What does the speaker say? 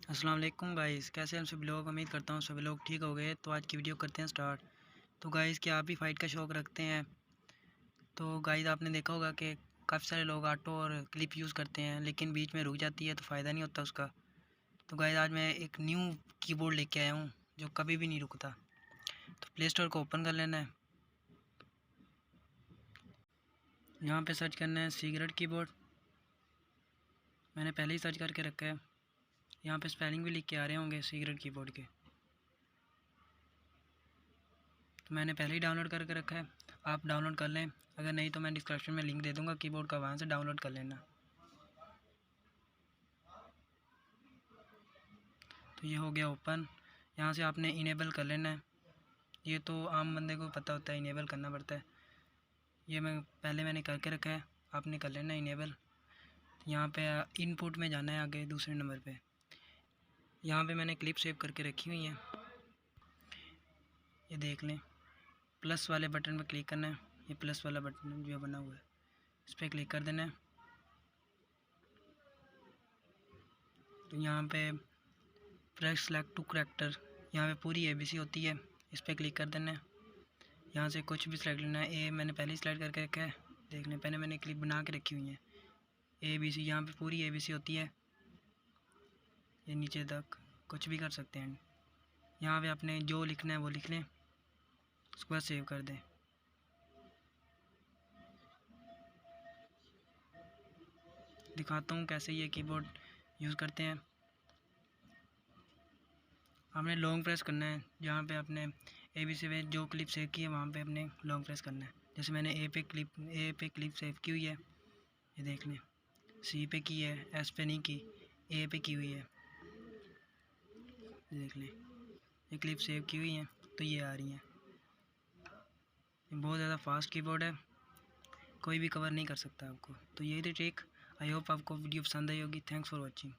अस्सलाम वालेकुम गाइस, कैसे हैं सभी लोग। उम्मीद करता हूँ सभी लोग ठीक हो गए। तो आज की वीडियो करते हैं स्टार्ट। तो गाइस, क्या आप भी फाइट का शौक़ रखते हैं? तो गाइस, आपने देखा होगा कि काफ़ी सारे लोग ऑटो और क्लिप यूज़ करते हैं, लेकिन बीच में रुक जाती है तो फ़ायदा नहीं होता उसका। तो गाइस, आज मैं एक न्यू कीबोर्ड लेके आया हूँ जो कभी भी नहीं रुकता। तो प्ले स्टोर को ओपन कर लेना है। यहाँ पर सर्च करना है सीक्रेट कीबोर्ड। मैंने पहले ही सर्च करके रखा है। यहाँ पे स्पेलिंग भी लिख के आ रहे होंगे सीक्रेट कीबोर्ड के। तो मैंने पहले ही डाउनलोड करके रखा है, आप डाउनलोड कर लें। अगर नहीं तो मैं डिस्क्रिप्शन में लिंक दे दूँगा कीबोर्ड का, वहाँ से डाउनलोड कर लेना। तो ये हो गया ओपन। यहाँ से आपने इनेबल कर लेना है। ये तो आम बंदे को पता होता है, इनेबल करना पड़ता है। ये मैंने करके रखा है, आपने कर लेना इनेबल। यहाँ पे इनपुट में जाना है, आगे दूसरे नंबर पे। यहाँ पे मैंने क्लिप सेव करके रखी हुई है, ये देख लें। प्लस वाले बटन पर क्लिक करना है। ये प्लस वाला बटन जो बना हुआ है, इस पर क्लिक कर देना है। तो यहाँ पे प्रेस सेलेक्ट टू करैक्टर, यहाँ पे पूरी ABC होती है, इस पर क्लिक कर देना है। यहाँ से कुछ भी सेलेक्ट लेना है। ए मैंने पहले ही सेलेक्ट करके रखा है, देख लें। पहले मैंने क्लिप बना के रखी हुई है। ABC, यहाँ पे पूरी ABC होती है, ये नीचे तक कुछ भी कर सकते हैं। यहाँ पे आपने जो लिखना है वो लिख लें, उसके बाद सेव कर दें। दिखाता हूँ कैसे ये कीबोर्ड यूज़ करते हैं। आपने लॉन्ग प्रेस करना है, जहाँ पे आपने ABC पे जो क्लिप सेव की है वहाँ पे अपने लॉन्ग प्रेस करना है। जैसे मैंने ए पे क्लिप सेव की हुई है, ये देख लें। C पे की है, S पे नहीं की, A पे की हुई है, देख लें। ये क्लिप सेव की हुई हैं तो ये आ रही हैं। ये बहुत ज़्यादा फास्ट कीबोर्ड है, कोई भी कवर नहीं कर सकता आपको। तो यही थी ट्रिक। आई होप आपको वीडियो पसंद आई होगी। Thanks for watching.